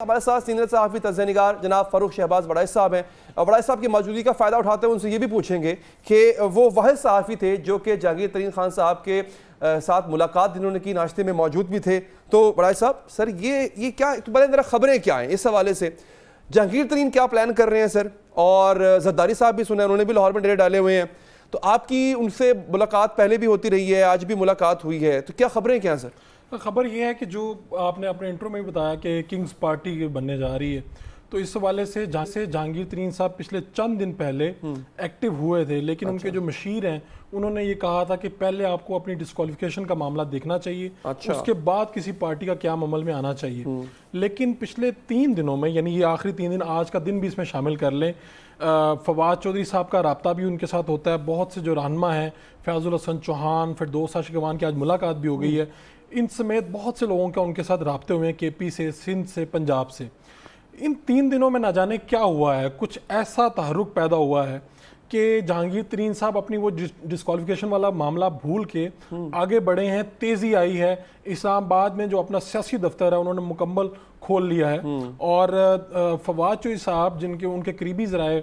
ہمارے ساتھ سینئر صحافی تجزیہ نگار جناب فاروق شہباز وڑائچ صاحب ہیں. وڑائچ صاحب کی موجودگی کا فائدہ اٹھاتے ہوئے ان سے یہ بھی پوچھیں گے کہ وہ واحد صحافی تھے جو کہ جہانگیر ترین خان صاحب کے ساتھ ملاقات جنہوں نے کی، ناشتے میں موجود بھی تھے. تو وڑائچ صاحب سر یہ کیا ذرا خبریں کیا ہیں اس حوالے سے؟ جہانگیر ترین کیا پلان کر رہے ہیں سر؟ اور زرداری صاحب بھی سنا ہے، انہوں نے بھی لاہور میں ڈیرے ڈالے ہوئے ہیں. تو آپ کی ان سے ملاقات پہلے بھی ہوتی رہی ہے، آج بھی ملاقات ہوئی ہے، تو کیا خبریں کیا ہیں سر؟ خبر یہ ہے کہ جو آپ نے اپنے انٹرو میں بتایا کہ کنگز پارٹی بننے جا رہی ہے، تو اس حوالے سے جہاں سے جہانگیر ترین صاحب پچھلے چند دن پہلے ایکٹیو ہوئے تھے، لیکن ان کے جو مشیر ہیں انہوں نے یہ کہا تھا کہ پہلے آپ کو اپنی ڈسکوالیفیکیشن کا معاملہ دیکھنا چاہیے، اس کے بعد کسی پارٹی کا قیام عمل میں آنا چاہیے. لیکن پچھلے 3 دنوں میں، یعنی یہ آخری 3 دن، آج کا دن بھی اس میں شامل کر لیں، فواد چودھری صاحب کا رابطہ بھی ان کے ساتھ ہوتا ہے. بہت سے جو رہنما ہیں، فیاض الحسن چوہان، فردوس عاشقوان کی آج ملاقات بھی ہو گئی ہے. ان سمیت بہت سے لوگوں کا ان کے ساتھ رابطے ہوئے ہیں، کے پی سے، سندھ سے، پنجاب سے. ان 3 دنوں میں نہ جانے کیا ہوا ہے، کچھ ایسا تحرک پیدا ہوا ہے کہ جہانگیر ترین صاحب اپنی وہ ڈسکوالیفیکیشن والا معاملہ بھول کے آگے بڑھے ہیں. تیزی آئی ہے. اسلام آباد میں جو اپنا سیاسی دفتر ہے انہوں نے مکمل کھول لیا ہے. اور فواد چودھری صاحب، جن کے ان کے قریبی ذرائع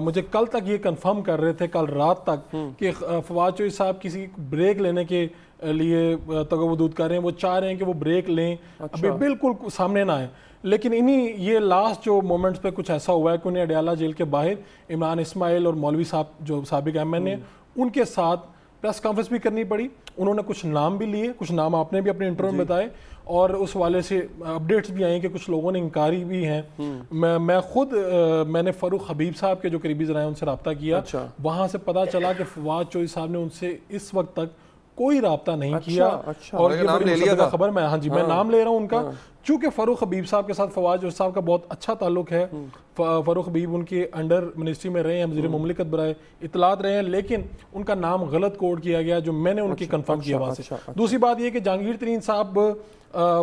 مجھے کل تک یہ کنفرم کر رہے تھے، کل رات تک، کہ فواد چودھری صاحب کسی بریک لینے کے لیے تگودود کر رہے ہیں. وہ چاہ رہے ہیں کہ وہ بریک لیں، ابھی بالکل سامنے نہ آئے. لیکن یہ لاسٹ جو مومنٹس پہ کچھ ایسا ہوا ہے کہ انہیں اڈیالہ جیل کے باہر عمران اسماعیل اور مولوی صاحب جو سابق ایم این اے، ان کے ساتھ پریس کانفرنس بھی کرنی پڑی. انہوں نے کچھ نام بھی لیے، کچھ نام آپ نے بھی اپنے انٹرو میں بتائے، اور اس والے سے اپڈیٹس بھی آئیں کہ کچھ لوگوں نے انکاری بھی ہیں. میں نے فاروق حبیب صاحب کے جو قریبی ذرائع ان سے رابطہ کیا، وہاں سے پتہ چلا کہ فواد چودھری صاحب نے ان سے اس وقت تک کوئی رابطہ نہیں کیا. اور یہ بڑی مصدقہ خبر، میں میں نام لے رہا ہوں ان کا، چونکہ فاروق حبیب صاحب کے ساتھ فواد چودھری صاحب کا بہت اچھا تعلق ہے. فاروق حبیب ان کے انڈر منسٹری میں رہے ہیں، وزیر مملکت برائے اطلاعات رہے ہیں، لیکن ان کا نام غلط کوڈ کیا گیا جو میں نے ان کی کنفرم کیا وہاں سے. دوسری بات یہ کہ جہانگیر ترین صاحب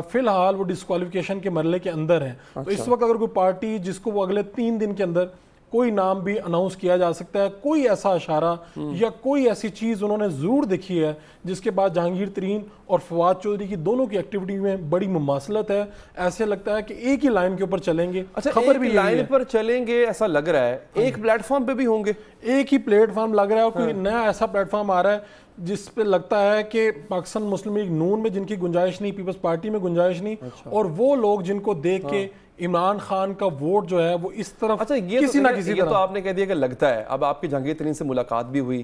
فی الحال وہ ڈسکوالیفیکیشن کے مرحلے کے اندر ہیں. تو اس وقت اگر کوئی پارٹی جس کو وہ اگلے 3 دن کے اندر کوئی نام بھی اناؤنس کیا جا سکتا ہے، کوئی ایسا اشارہ یا کوئی ایسی چیز انہوں نے ضرور دیکھی ہے جس کے بعد جہانگیر ترین اور فواد چودھری کی دونوں کی ایکٹیویٹی میں بڑی مماثلت ہے. ایسے لگتا ہے کہ ایک ہی لائن کے اوپر چلیں گے. خبر بھی لائن پر چلیں گے ایسا لگ رہا ہے، ایک پلیٹ فارم پہ بھی ہوں گے، ایک ہی پلیٹ فارم لگ رہا ہے. اور کوئی نیا ایسا پلیٹ فارم آ رہا ہے جس پہ لگتا ہے کہ پاکستان مسلم لیگ نون میں جن کی گنجائش نہیں، پیپلز پارٹی میں گنجائش نہیں، اور وہ لوگ جن کو دیکھ کے عمران خان کا ووٹ جو ہے وہ اس طرف کسی نہ کسی طرح. تو آپ نے کہہ دیا کہ لگتا ہے. اب آپ کی جہانگیر ترین سے ملاقات بھی ہوئی،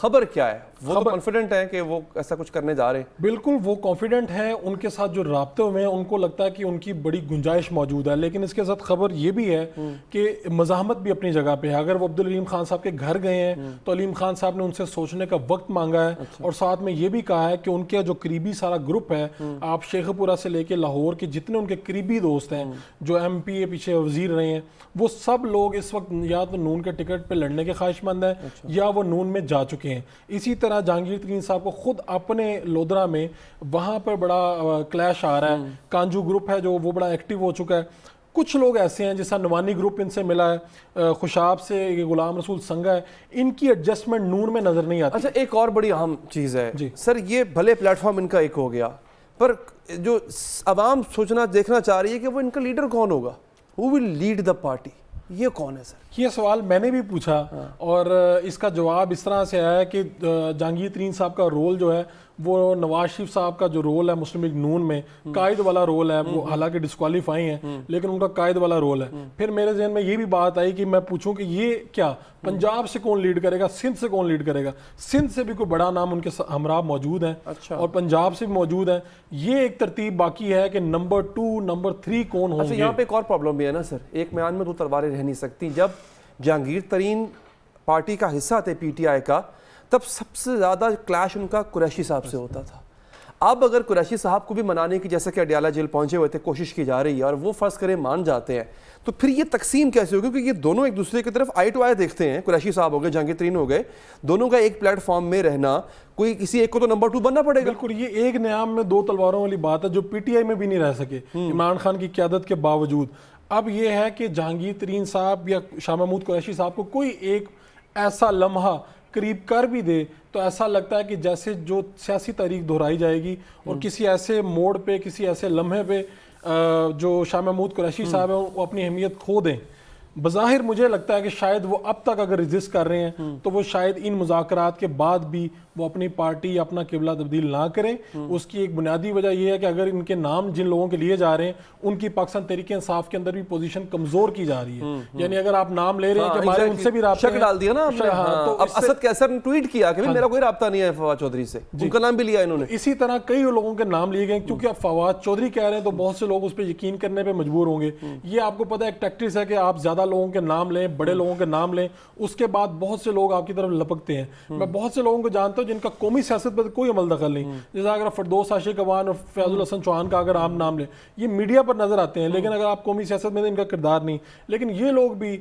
خبر کیا ہے؟ وہ تو کانفیڈنٹ ہے کہ وہ ایسا کچھ کرنے جا رہے ہیں؟ بالکل وہ کانفیڈنٹ ہیں. ان کے ساتھ جو رابطے ہوئے ہیں ان کو لگتا ہے کہ ان کی بڑی گنجائش موجود ہے. لیکن اس کے ساتھ خبر یہ بھی ہے کہ مزاحمت بھی اپنی جگہ پہ ہے. اگر وہ عبدالعلیم خان صاحب کے گھر گئے ہیں تو علیم خان صاحب نے ان سے سوچنے کا وقت مانگا ہے، اور ساتھ میں یہ بھی کہا ہے کہ ان کے جو قریبی سارا گروپ ہے، آپ شیخ پورہ سے لے کے لاہور کے جتنے ان کے قریبی دوست ہیں جو ایم پی اے پیچھے وزیر رہے ہیں، وہ سب لوگ اس وقت یا تو نون کے ٹکٹ پہ لڑنے کے خواہش مند ہیں یا وہ نون میں جا چکے ہیں. اسی طرح جہانگیر ترین صاحب کو خود اپنے لودرا میں وہاں پر بڑا کلیش آ رہا ہے. کانجو گروپ ہے جو وہ بڑا ایکٹیو ہو چکا ہے. کچھ لوگ ایسے ہیں جیسا نوانی گروپ ان سے ملا ہے، خوشاب سے غلام رسول سنگا ہے، ان کی ایڈجسٹمنٹ نون میں نظر نہیں آتی. اچھا، ایک اور بڑی اہم چیز ہے سر، یہ بھلے پلیٹ فارم ان کا ایک ہو گیا، پر جو عوام سوچنا دیکھنا چاہ رہی ہے کہ وہ ان کا لیڈر کون ہوگا؟ Who will lead the party؟ یہ کون ہے سر؟ یہ سوال میں نے بھی پوچھا، اور اس کا جواب اس طرح سے آیا ہے کہ جہانگیر ترین صاحب کا رول جو ہے وہ نواز شریف صاحب کا جو رول ہے مسلم لیگ نون میں، قائد والا رول ہے. وہ حالانکہ ڈسکوالیفائی ہیں لیکن ان کا قائد والا رول ہے. پھر میرے ذہن میں یہ بھی بات آئی کہ میں پوچھوں کہ یہ کیا پنجاب سے کون لیڈ کرے گا، سندھ سے کون لیڈ کرے گا؟ سندھ سے بھی کوئی بڑا نام ان کے ہمراہ موجود ہیں، اور پنجاب سے بھی موجود ہیں. یہ ایک ترتیب باقی ہے کہ نمبر 2 نمبر 3 کون ہوں گے. یہاں پہ ایک اور پرابلم بھی ہے نا سر، ایک میان میں 2 تلواریں رہ نہیں سکتی. جب جہانگیر ترین پارٹی کا حصہ تھے پی ٹی آئی کا، تب سب سے زیادہ کلیش ان کا قریشی صاحب سے ہوتا تھا. اب اگر قریشی صاحب کو بھی منانے کی، جیسا کہ اڈیالہ جیل پہنچے ہوئے تھے، کوشش کی جا رہی ہے، اور وہ فرض کریں مان جاتے ہیں، تو پھر یہ تقسیم کیسے ہوگی؟ کیونکہ یہ دونوں ایک دوسرے کی طرف آئی ٹو آئی دیکھتے ہیں. قریشی صاحب ہو گئے، جہانگیر ترین ہو گئے، دونوں کا ایک پلیٹ فارم میں رہنا، کوئی کسی ایک کو تو نمبر 2 بننا پڑے گا. بالکل، یہ ایک نیام میں 2 تلواروں والی بات ہے جو پی ٹی آئی میں بھی نہیں رہ سکے عمران خان کی قیادت کے باوجود. اب یہ ہے کہ جہانگیر ترین صاحب یا شاہ محمود قریشی صاحب کو کوئی ایک ایسا لمحہ قریب کر بھی دے تو ایسا لگتا ہے کہ جیسے جو سیاسی تاریخ دہرائی جائے گی، اور کسی ایسے موڑ پہ، کسی ایسے لمحے پہ جو شاہ محمود قریشی صاحب ہیں وہ اپنی اہمیت کھو دیں. بظاہر مجھے لگتا ہے کہ شاید وہ اب تک اگر ریزسٹ کر رہے ہیں تو وہ شاید ان مذاکرات کے بعد بھی وہ اپنی پارٹی اپنا قبلہ تبدیل نہ کریں. اس کی ایک بنیادی وجہ یہ ہے کہ اگر ان کے نام جن لوگوں کے لیے جا رہے ہیں ان کی پاکستان تحریک انصاف کے اندر بھی پوزیشن کمزور کی جا رہی ہے. یعنی اگر آپ نام لے رہے ہیں کہ ہمارے ان سے بھی رابطے شک ڈال دیا نا آپ نے. تو اب اسد کیسر نے ٹویٹ کیا کہ میرا کوئی رابطہ نہیں ہے فواد چودھری سے, ان کا نام بھی لیا انہوں نے. اسی طرح کئی لوگوں کے نام لیے گئے کیونکہ اب فواد چودھری کہہ رہے ہیں تو بہت سے لوگ اس پہ یقین کرنے پہ مجبور ہوں گے. یہ آپ کو پتہ ہے ایک ٹیکٹکس ہے کہ آپ زیادہ لوگوں کے نام لیں, بڑے لوگوں کے نام لیں, اس کے بعد بہت سے لوگ آپ کی طرف لپکتے ہیں. میں بہت سے لوگوں کو جانتا ہوں جن کا قومی سیاست پر کوئی عمل دخل نہیں, جیسا اگر فردوس عاشق اوان اور فیاض الحسن چوہان کا اگر آپ نام لیں, یہ میڈیا پر نظر آتے ہیں لیکن اگر آپ قومی سیاست میں ان کا کردار نہیں. لیکن یہ لوگ بھی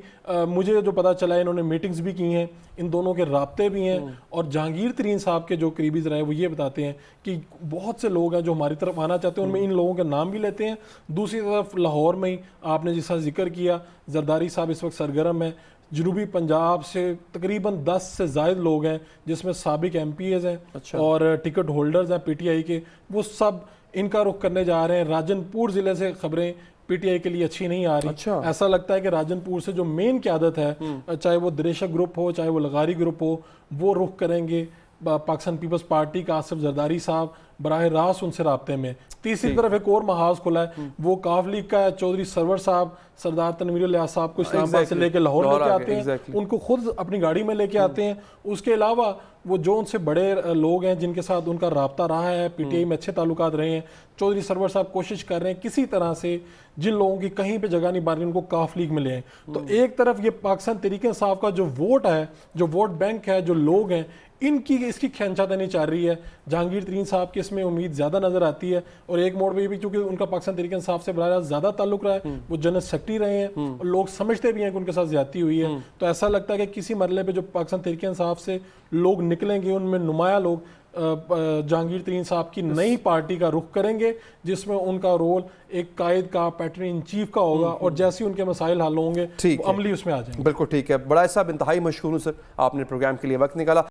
مجھے جو پتا چلا ہے انہوں نے میٹنگز بھی کی ہیں, ان دونوں کے رابطے بھی ہیں, اور جہانگیر ترین صاحب کے جو قریبی ذرائع وہ یہ بتاتے ہیں کہ بہت سے لوگ ہیں جو ہماری طرف آنا چاہتے ہیں, ان میں ان لوگوں کے نام بھی لیتے ہیں. دوسری طرف لاہور میں ہی آپ نے جیسا ذکر کیا زرداری صاحب اس وقت سرگرم ہے. جنوبی پنجاب سے تقریباً 10 سے زائد لوگ ہیں جس میں سابق ایم پی ایز ہیں اور ٹکٹ ہولڈرز ہیں پی ٹی آئی کے, وہ سب ان کا رخ کرنے جا رہے ہیں. راجن پور ضلع سے خبریں پی ٹی آئی کے لیے اچھی نہیں آ رہی. ایسا لگتا ہے کہ راجن پور سے جو مین قیادت ہے, چاہے وہ دریشک گروپ ہو چاہے وہ لغاری گروپ ہو, وہ رخ کریں گے پاکستان پیپلز پارٹی کا آصف زرداری صاحب براہ راست ان سے رابطے میں. تیسری طرف ایک اور محاذ کھلا ہے, وہ کاف لیگ کا ہے. چودھری سرور صاحب سردار تنویر الیاس صاحب کو اسلام آباد سے لے کے لاہور لے کے آتے ہیں, ان کو خود اپنی گاڑی میں لے کے آتے ہیں. اس کے علاوہ وہ جو ان سے بڑے لوگ ہیں جن کے ساتھ ان کا رابطہ رہا ہے, پی ٹی آئی میں اچھے تعلقات رہے ہیں, چودھری سرور صاحب کوشش کر رہے ہیں کسی طرح سے جن لوگوں کی کہیں پہ جگہ نہیں بن رہی ان کو کاف لیگ میں لے آئیں. تو ایک طرف یہ پاکستان تحریک انصاف کا جو ووٹ ہے, جو ووٹ بینک ہے, جو لوگ ہیں, ان کی اس کی کھینچا دینی چاہ رہی ہے. جہانگیر ترین صاحب کی اس میں امید زیادہ نظر آتی ہے, اور ایک موڑ پہ یہ بھی چونکہ ان کا پاکستان تحریک انصاف سے براہ راست زیادہ تعلق رہا ہے, وہ جنرل سیکرٹری رہے ہیں اور لوگ سمجھتے بھی ہیں کہ ان کے ساتھ زیادتی ہوئی ہے. تو ایسا لگتا ہے کہ کسی مرحلے پہ جو پاکستان تحریک انصاف سے لوگ نکلیں گے ان میں نمایاں لوگ جہانگیر ترین صاحب کی نئی پارٹی کا رخ کریں گے, جس میں ان کا رول ایک قائد کا, پیٹرن ان چیف کا ہوگا, اور جیسے ان کے مسائل حل ہوں گے عملی اس میں آ جائیں گے. بالکل ٹھیک ہے. بڑا صاحب انتہائی مشکور ہوں سر, آپ نے پروگرام کے لیے وقت نکالا.